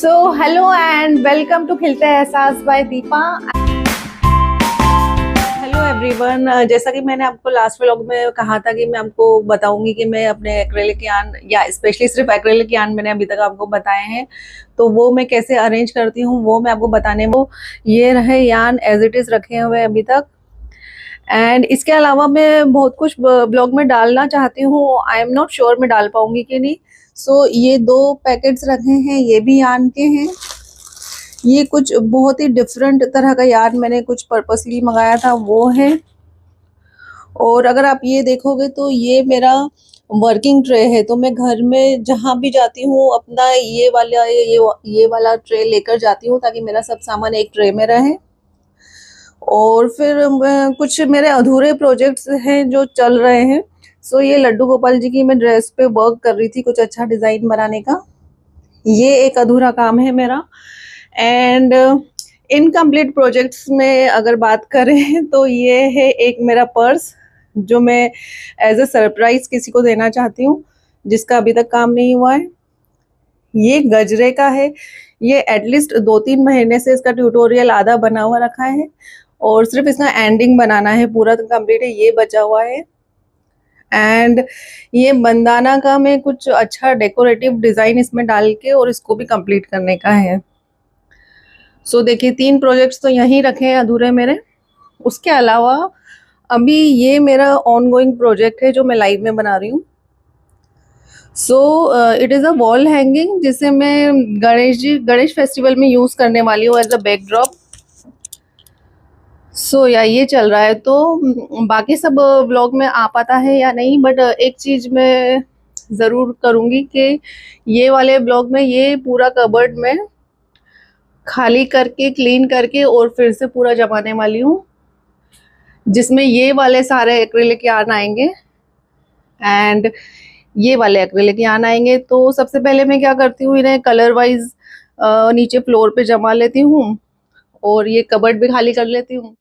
So hello and welcome to खिलते हैं एहसास बाय दीपा। हेलो एवरीवन, जैसा कि मैंने आपको लास्ट व्लॉग में कहा था कि मैं आपको बताऊंगी कि मैं अपने एक्रेलिक यार्न या स्पेशली सिर्फ एक्रेलिक यार्न मैंने अभी तक आपको बताए हैं, तो वो मैं कैसे अरेंज करती हूँ वो मैं आपको बताने वो ये रहे यार्न एज इट इज रखे हुए अभी तक। एंड इसके अलावा मैं बहुत कुछ ब्लॉग में डालना चाहती हूँ, आई एम नॉट श्योर मैं डाल पाऊंगी कि नहीं। सो ये 2 पैकेट्स रखे हैं, ये भी यार्न के हैं। ये कुछ बहुत ही डिफरेंट तरह का यार्न मैंने कुछ पर्पसली मंगाया था वो है। और अगर आप ये देखोगे तो ये मेरा वर्किंग ट्रे है, तो मैं घर में जहाँ भी जाती हूँ अपना ये वाला ट्रे लेकर जाती हूँ ताकि मेरा सब सामान एक ट्रे में रहे। और फिर कुछ मेरे अधूरे प्रोजेक्ट्स हैं जो चल रहे हैं। सो ये लड्डू गोपाल जी की मैं ड्रेस पे वर्क कर रही थी, कुछ अच्छा डिज़ाइन बनाने का, ये एक अधूरा काम है मेरा। एंड इनकम्प्लीट प्रोजेक्ट्स में अगर बात करें तो ये है एक मेरा पर्स जो मैं एज ए सरप्राइज किसी को देना चाहती हूँ, जिसका अभी तक काम नहीं हुआ है। ये गजरे का है, ये एटलीस्ट 2-3 महीने से इसका ट्यूटोरियल आधा बना हुआ रखा है और सिर्फ इसका एंडिंग बनाना है, पूरा तो कंप्लीट है, ये बचा हुआ है। एंड ये बंदाना का मैं कुछ अच्छा डेकोरेटिव डिज़ाइन इसमें डाल के और इसको भी कंप्लीट करने का है। सो देखिए 3 प्रोजेक्ट्स तो यहीं रखे हैं अधूरे मेरे। उसके अलावा अभी ये मेरा ऑनगोइंग प्रोजेक्ट है जो मैं लाइव में बना रही हूँ। So it is a wall hanging जिसे मैं गणेश फेस्टिवल में यूज़ करने वाली हूँ एज अ बैकड्रॉप। सो या ये चल रहा है, तो बाकी सब व्लॉग में आ पाता है या नहीं, बट एक चीज़ मैं ज़रूर करूँगी कि ये वाले ब्लॉग में ये पूरा कबर्ड में खाली करके क्लीन करके और फिर से पूरा जमाने वाली हूँ, जिसमें ये वाले सारे एक्रिलिक यार्न आएंगे एंड ये वाले एक्रिलिक यार्न आएंगे। तो सबसे पहले मैं क्या करती हूँ, इन्हें कलर वाइज नीचे फ्लोर पे जमा लेती हूँ और ये कबर्ड भी खाली कर लेती हूँ।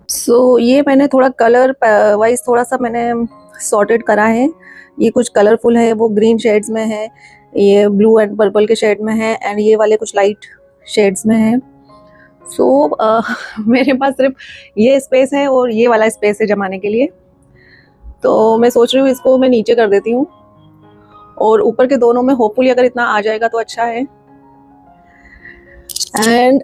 सो ये मैंने थोड़ा कलर वाइज थोड़ा सा मैंने सॉर्टेड करा है। ये कुछ कलरफुल है, वो ग्रीन शेड्स में है, ये ब्लू एंड पर्पल के शेड में है एंड ये वाले कुछ लाइट शेड्स में है। सो मेरे पास सिर्फ ये स्पेस है और ये वाला स्पेस है जमाने के लिए, तो मैं सोच रही हूँ इसको मैं नीचे कर देती हूँ और ऊपर के दोनों में होपफुली अगर इतना आ जाएगा तो अच्छा है। एंड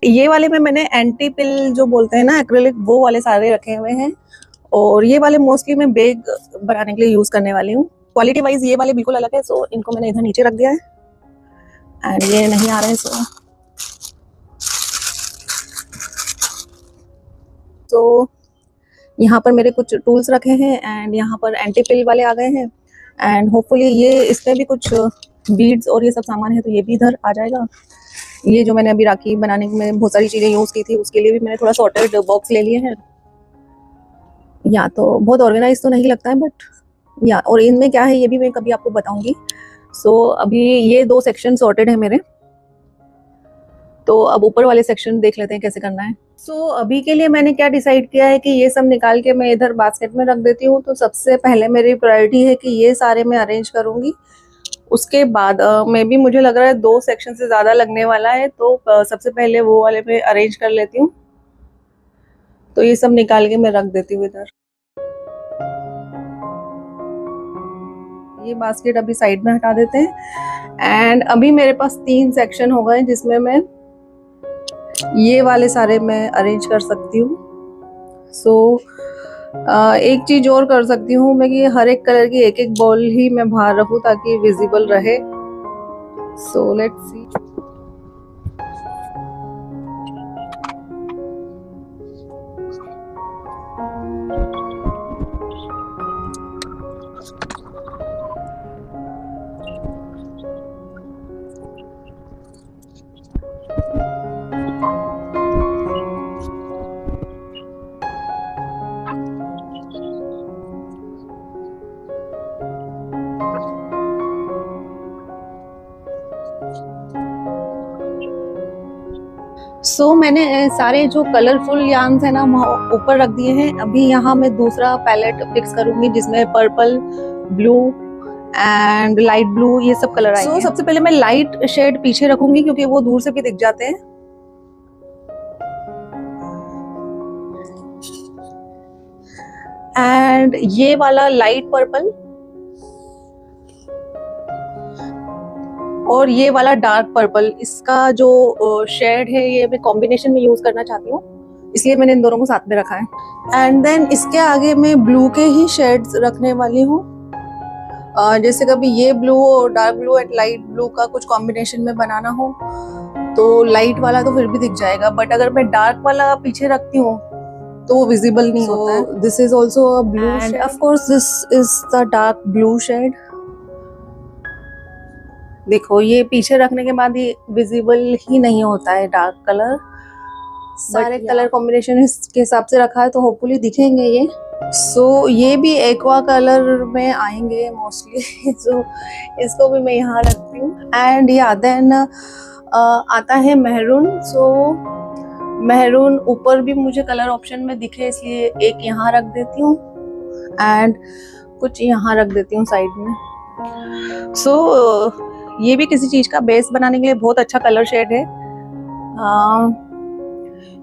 ये वाले में मैंने एंटी पिल जो बोलते हैं ना एक्रिलिक, वो वाले सारे रखे हुए हैं और ये वाले मोस्टली मैं बैग बनाने के लिए यूज़ करने वाली हूँ। क्वालिटी वाइज ये वाले बिल्कुल अलग है, सो इनको मैंने इधर नीचे रख दिया है एंड ये नहीं आ रहे हैं। सो यहाँ पर मेरे कुछ टूल्स रखे हैं एंड यहाँ पर एंटी पिल वाले आ गए हैं एंड होपफुली ये इसमें भी कुछ बीड्स और ये सब सामान है तो ये भी इधर आ जाएगा। ये जो मैंने अभी राखी बनाने में बहुत सारी चीज़ें यूज़ की थी उसके लिए भी मैंने थोड़ा सॉर्टेड बॉक्स ले लिए हैं। या तो बहुत ऑर्गेनाइज तो नहीं लगता है बट या, और इनमें क्या है ये भी मैं कभी आपको बताऊंगी। सो अभी ये 2 सेक्शन सॉर्टेड है मेरे, तो अब ऊपर वाले सेक्शन देख लेते हैं कैसे करना है। सो अभी के लिए मैंने क्या डिसाइड किया है कि ये सब निकाल के मैं इधर बास्केट में रख देती हूँ। तो सबसे पहले मेरी प्रायोरिटी है कि ये सारे मैं अरेंज करूँगी। उसके बाद में भी मुझे लग रहा है 2 सेक्शन से ज़्यादा लगने वाला है, तो सबसे पहले वो वाले में अरेंज कर लेती हूँ। तो ये सब निकाल के मैं रख देती हूँ इधर। ये बास्केट अभी साइड में हटा देते हैं एंड अभी मेरे पास 3 सेक्शन हो गए जिसमें मैं ये वाले सारे मैं अरेंज कर सकती हूँ। सो एक चीज़ और कर सकती हूँ मैं कि हर एक कलर की एक बॉल ही मैं बाहर रखूँ ताकि विजिबल रहे। So let's see. सो मैंने सारे जो कलरफुल यार्न्स है ना वहाँ ऊपर रख दिए हैं। अभी यहाँ मैं दूसरा पैलेट फिक्स करूंगी जिसमें purple, blue and light blue ये सब कलर आएंगे। सबसे पहले मैं लाइट शेड पीछे रखूंगी क्योंकि वो दूर से भी दिख जाते हैं। एंड ये वाला लाइट पर्पल और ये वाला डार्क पर्पल, इसका जो शेड है ये मैं कॉम्बिनेशन में यूज करना चाहती हूँ, इसलिए मैंने इन दोनों को साथ में रखा है। एंड देन इसके आगे मैं ब्लू के ही शेड्स रखने वाली हूँ। जैसे कभी ये ब्लू और dark blue and light blue का कुछ कॉम्बिनेशन में बनाना हो तो लाइट वाला तो फिर भी दिख जाएगा, बट अगर मैं डार्क वाला पीछे रखती हूँ तो वो विजिबल नहीं होता है। This is also a blue and of course this is the dark blue shade. देखो ये पीछे रखने के बाद ये विजिबल ही नहीं होता है डार्क कलर। सारे कलर कॉम्बिनेशन इसके हिसाब से रखा है तो होपफुली दिखेंगे ये। सो ये भी एक्वा कलर में आएंगे मोस्टली। सो इसको भी मैं यहाँ रखती हूँ। एंड या देन आता है मेहरून। सो मेहरून ऊपर भी मुझे कलर ऑप्शन में दिखे इसलिए एक यहाँ रख देती हूँ एंड कुछ यहाँ रख देती हूँ साइड में। सो ये भी किसी चीज का बेस बनाने के लिए बहुत अच्छा कलर शेड है।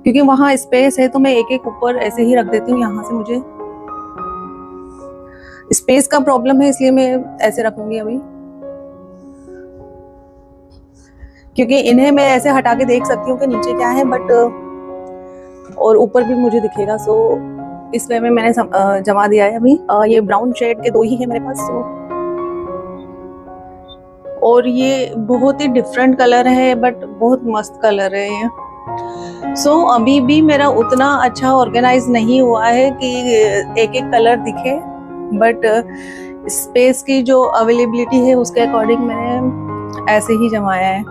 क्योंकि वहां स्पेस है तो मैं एक एक ऊपर ऐसे ही रख देती हूँ। यहाँ से मुझे स्पेस का प्रॉब्लम है इसलिए मैं ऐसे रखूंगी अभी, क्योंकि इन्हें मैं ऐसे हटा के देख सकती हूँ कि नीचे क्या है, बट और ऊपर भी मुझे दिखेगा। सो इस वे में मैंने जमा दिया है अभी। ये ब्राउन शेड के दो ही है मेरे पास। सो और ये बहुत ही डिफरेंट कलर है बट बहुत मस्त कलर है ये। सो अभी भी मेरा उतना अच्छा ऑर्गेनाइज नहीं हुआ है कि एक एक कलर दिखे, बट स्पेस की जो अवेलेबिलिटी है उसके अकॉर्डिंग मैंने ऐसे ही जमाया है।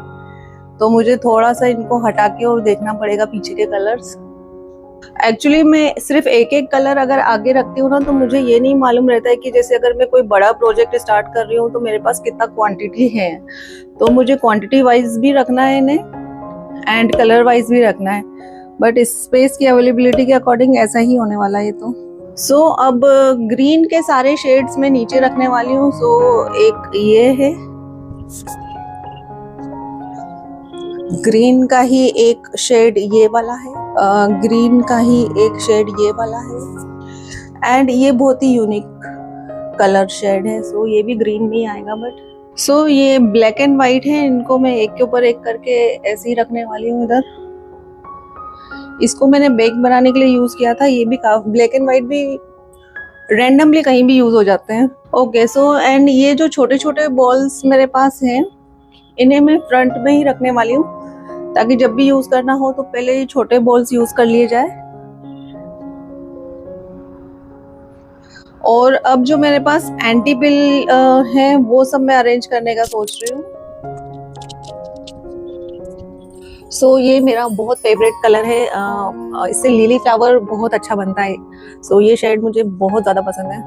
तो मुझे थोड़ा सा इनको हटा के और देखना पड़ेगा पीछे के कलर्स। एक्चुअली मैं सिर्फ एक एक कलर अगर आगे रखती हूँ ना तो मुझे ये नहीं मालूम रहता है कि जैसे अगर मैं कोई बड़ा प्रोजेक्ट स्टार्ट कर रही हूँ तो मेरे पास कितना क्वांटिटी है। तो मुझे क्वांटिटी वाइज भी रखना है इन्हें एंड कलर वाइज भी रखना है, बट स्पेस की अवेलेबिलिटी के अकॉर्डिंग ऐसा ही होने वाला है। तो सो अब ग्रीन के सारे शेड्स में नीचे रखने वाली हूँ। सो एक ये है, ग्रीन का ही एक शेड ये वाला है, ग्रीन का ही एक शेड ये वाला है एंड ये बहुत ही यूनिक कलर शेड है। सो ये भी ग्रीन में ही आएगा। बट सो ये ब्लैक एंड वाइट है, इनको मैं एक के ऊपर एक करके ऐसे ही रखने वाली हूँ इधर। इसको मैंने बैग बनाने के लिए यूज किया था। ये भी ब्लैक एंड वाइट भी रैंडमली कहीं भी यूज हो जाते हैं। ओके सो एंड ये जो छोटे छोटे बॉल्स मेरे पास हैं इन्हें मैं फ्रंट में ही रखने वाली हूँ ताकि जब भी यूज करना हो तो पहले ही छोटे बॉल्स यूज कर लिए जाए। और अब जो मेरे पास एंटी पिल है वो सब मैं अरेंज करने का सोच रही हूँ। सो ये मेरा बहुत फेवरेट कलर है। इससे लिली फ्लावर बहुत अच्छा बनता है। सो ये शेड मुझे बहुत ज्यादा पसंद है।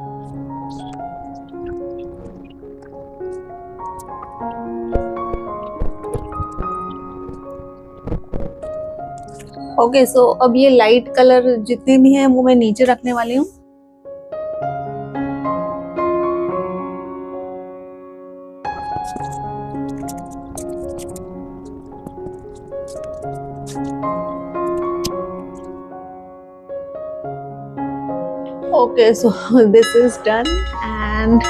ओके सो अब ये लाइट कलर जितने भी हैं वो मैं नीचे रखने वाली हूँ। Okay, so this is done and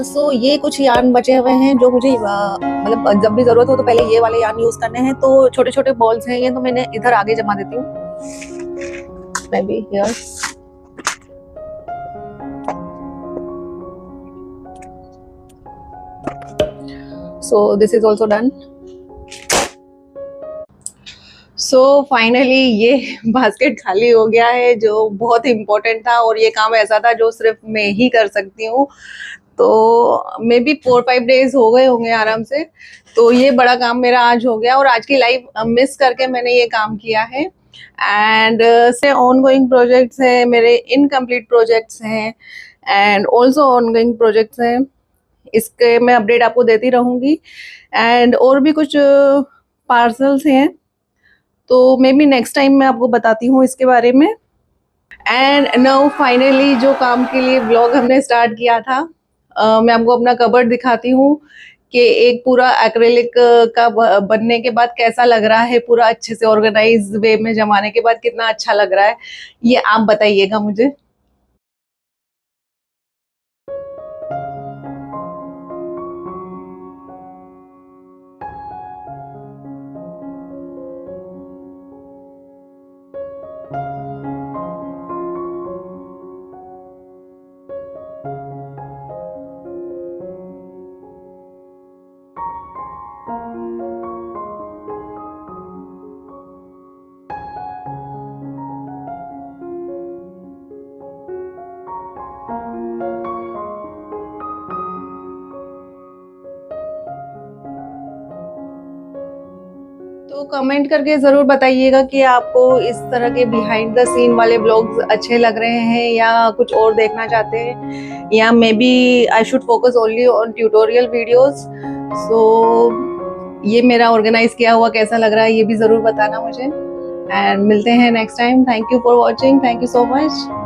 so ये कुछ यार्न बचे हुए हैं जो मुझे मतलब जब भी जरूरत हो तो पहले ये वाले यार्न यूज करने हैं। तो छोटे छोटे बॉल्स हैं ये, तो मैंने इधर आगे जमा देती हूँ। May be here. So this is also done. So finally ये बास्केट खाली हो गया है जो बहुत इम्पोर्टेंट था, और ये काम ऐसा था जो सिर्फ मैं ही कर सकती हूँ। तो मे बी 4-5 डेज हो गए होंगे आराम से। तो ये बड़ा काम मेरा आज हो गया और आज की लाइव मिस करके मैंने ये काम किया है। एंड से ऑनगोइंग प्रोजेक्ट्स हैं, मेरे इनकम्प्लीट प्रोजेक्ट्स हैं एंड ऑल्सो ऑनगोइंग प्रोजेक्ट्स हैं। इसके मैं अपडेट आपको देती रहूँगी। एंड और भी कुछ पार्सल्स हैं, तो मे बी नेक्स्ट टाइम मैं आपको बताती हूँ इसके बारे में। एंड नाउ फाइनली जो काम के लिए ब्लॉग हमने स्टार्ट किया था, मैं आपको अपना कबर्ड दिखाती हूँ कि एक पूरा एक्रेलिक का बनने के बाद कैसा लग रहा है, पूरा अच्छे से ऑर्गेनाइज वे में जमाने के बाद कितना अच्छा लग रहा है, ये आप बताइएगा मुझे। तो कमेंट करके ज़रूर बताइएगा कि आपको इस तरह के बिहाइंड द सीन वाले ब्लॉग्स अच्छे लग रहे हैं या कुछ और देखना चाहते हैं, या may be I should focus only on tutorial videos. So ये मेरा ऑर्गेनाइज किया हुआ कैसा लग रहा है, ये भी ज़रूर बताना मुझे। एंड मिलते हैं next time. Thank you for watching, thank you so much.